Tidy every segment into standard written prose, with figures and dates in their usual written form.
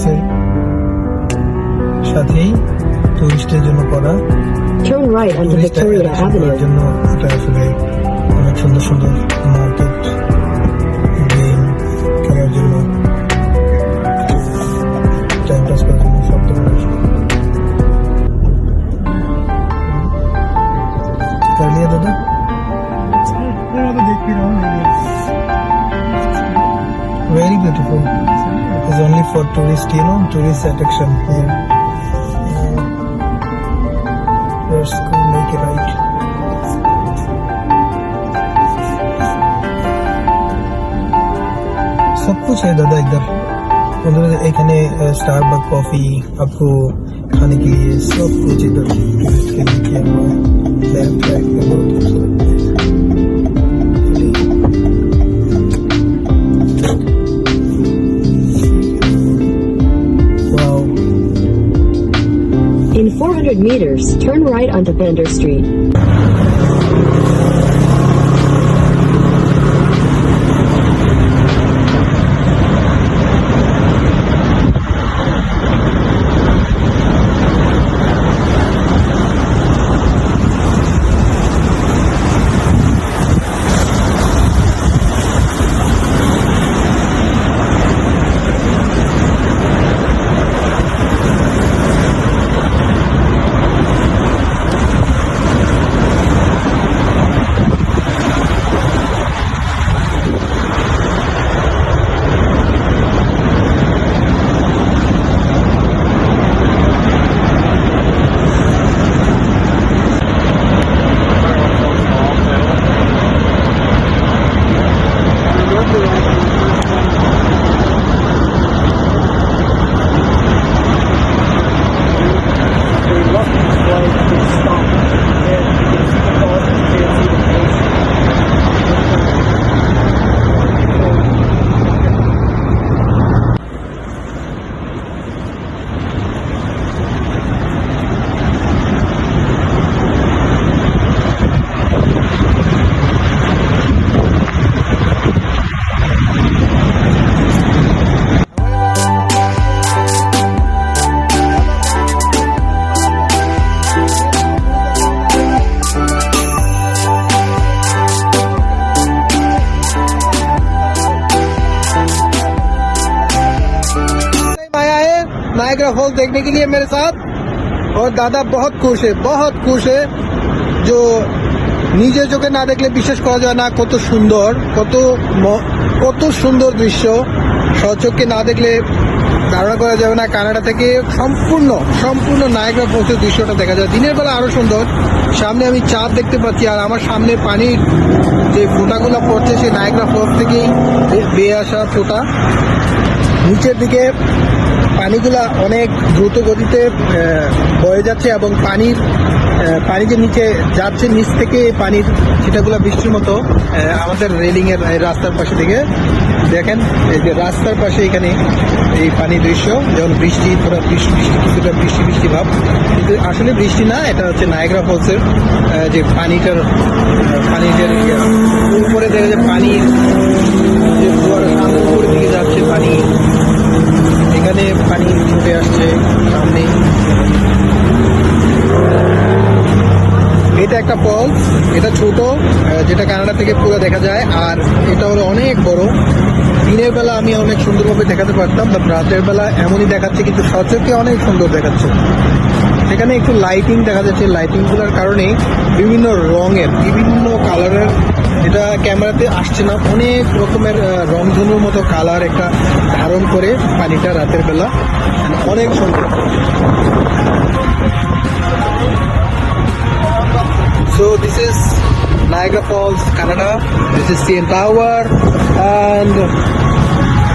ফলসের সাথেই টুরিস্টের জন্য করা। Turn right onto Victoria Avenue. জন্য এটা আসলে অনেক সুন্দর সুন্দর মার্কেট, গেম খেলার জন্য, টাইম পাস করার জন্য সব ধরনের। নিয়ে দাদা very beautiful. It's only for tourist, tourist attraction here. Let's go make it right. सब कुछ है दादा इधर। उधर एखाने स्टारबक कॉफी आपको खाने के लिए सब कुछ इधर टूरिस्ट के लिए किया हुआ है। लेफ्ट राइट में बहुत खूबसूरत है। In 400 meters, turn right onto Vander Street. Niagara false देखने के लिए मेरे साथ, और दादा बहुत खुश है। जो নিজে চোখে না দেখলে বিশ্বাস করা যায় না কত সুন্দর দৃশ্য। স্বচক্ষে না দেখলে ধারণা করা যাবে না। কানাডা থেকে সম্পূর্ণ নায়াগ্রা ফলসের দৃশ্যটা দেখা যায়। দিনের বেলা আরো সুন্দর। সামনে আমি চাঁদ দেখতে পাচ্ছি, আর আমার সামনে পানির যে ফোঁটাগুলো পড়ছে সেই নায়াগ্রা ফলস থেকেই বেয়ে আসা ফোঁটা। নিচের দিকে পানিগুলা অনেক দ্রুত গতিতে বয়ে যাচ্ছে, এবং পানি যে নিচে যাচ্ছে, নিচ থেকে পানির ছিটাগুলা বৃষ্টির মতো আমাদের রেলিং এর রাস্তার পাশে থেকে দেখেন। এই যে রাস্তার পাশে এখানে এই পানির দৃশ্য, যেমন বৃষ্টি কিছুটা বৃষ্টি ভাব, কিন্তু আসলে বৃষ্টি না, এটা হচ্ছে নায়াগ্রা ফলসের যে পানির উপরে দেখা যায় পানির যে উপরের দিকে যাচ্ছে পানি, এখানে পানি ছুটে আসছে সামনে। এটা একটা ফলস, এটা ছোট, যেটা কানাডা থেকে পুরো দেখা যায়, আর এটা হলো অনেক বড়। দিনের বেলা আমি অনেক সুন্দরভাবে দেখাতে পারতাম, বাট রাতের বেলা এমনই দেখাচ্ছে, কিন্তু সচক্ষে অনেক সুন্দর দেখাচ্ছে। সেখানে একটু লাইটিং দেখা যাচ্ছে, লাইটিংগুলোর কারণে বিভিন্ন রঙের, বিভিন্ন কালারের, এটা ক্যামেরাতে আসছে না, অনেক রকমের রংধনুর মতো কালার একটা ধারণ করে পানিটা রাতের বেলা, অনেক সুন্দর। So this is Niagara Falls, Canada. This is CN Tower, and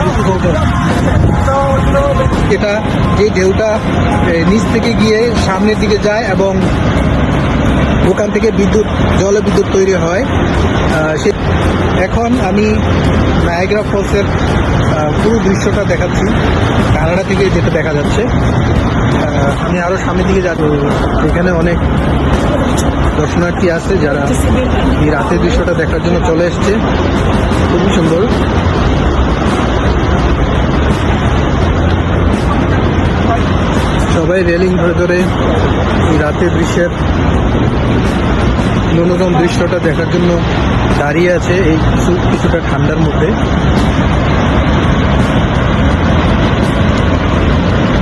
this is hotel. এটা যে ঢেউটা নিচ থেকে গিয়ে সামনের দিকে যায়, এবং ওখান থেকে জলবিদ্যুৎ তৈরি হয়। এখন আমি নায়াগ্রা ফলসের পুরো দৃশ্যটা দেখাচ্ছি, কানাডা থেকে যেটা দেখা যাচ্ছে। আমি আরো সামনের দিকে যাব, এখানে অনেক দর্শনার্থী আছে যারা এই রাতের দৃশ্যটা দেখার জন্য চলে এসছে। খুবই সুন্দর। সবাই রেলিং ধরে ধরে এই রাতের দৃশ্যের ন্যূনতম দৃশ্যটা দেখার জন্য দাঁড়িয়ে আছে এই কিছুটা ঠান্ডার মধ্যে।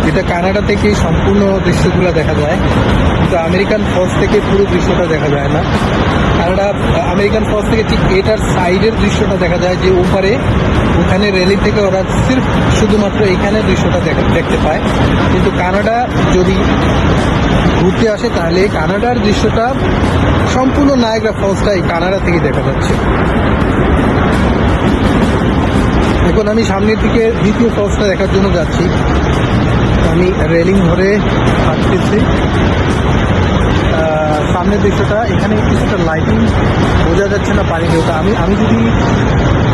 যেটা কানাডা থেকে সম্পূর্ণ দৃশ্যগুলো দেখা যায়, কিন্তু আমেরিকান ফলস থেকে পুরো দৃশ্যটা দেখা যায় না। কানাডা আমেরিকান ফলস থেকে ঠিক এটার সাইডের দৃশ্যটা দেখা যায়, যে ওপারে ওখানে রেলিং থেকে ওরা শুধুমাত্র এখানে দৃশ্যটা দেখতে পায়। কিন্তু কানাডা যদি ঘুরতে আসে তাহলে কানাডার দৃশ্যটা সম্পূর্ণ নায়াগ্রা ফলসটাই কানাডা থেকে দেখা যাচ্ছে। এখন আমি সামনের দিকে দ্বিতীয় ফলসটা দেখার জন্য যাচ্ছি। আমি রেলিং ধরে হাঁটতেছি। সামনের দৃশ্যটা এখানে কিছুটা লাইটিং বোঝা যাচ্ছে না পানি ঢোকা। আমি যদি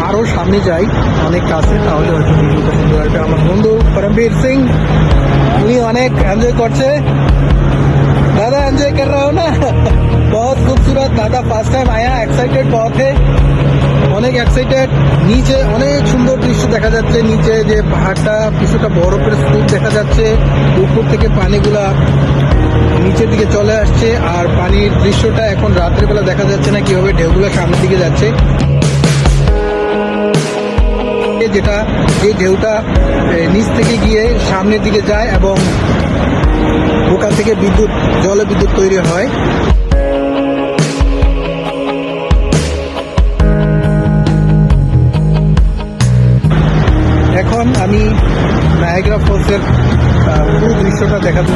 আরও সামনে যাই অনেক কাছে তাহলে হয়তো ভিডিওটা সুন্দর আসবে। আমার বন্ধু পরমবীর সিং উনি অনেক এনজয় করছে। दादा एंजॉय कर रहा हो ना? बहुत खूबसूरत दादा, फर्स्ट टाइम आया, एक्साइटेड बहुत है, অনেক এক্সাইটেড। নিচে অনেক সুন্দর দৃশ্য দেখা যাচ্ছে, নিচে যে পাহাড়টা কিছুটা বরফের স্তূপ দেখা যাচ্ছে, উপর থেকে পানিগুলা নিচের দিকে চলে আসছে। আর পানির দৃশ্যটা এখন রাত্রেবেলা দেখা যাচ্ছে না কিভাবে ঢেউগুলো সামনের দিকে যাচ্ছে। যেটা যে ঢেউটা নিচ থেকে গিয়ে সামনের দিকে যায় এবং ওখান থেকে জলে বিদ্যুৎ তৈরি হয়। এখন আমি নায়াগ্রা ফলসের পুরো দৃশ্যটা দেখাবো।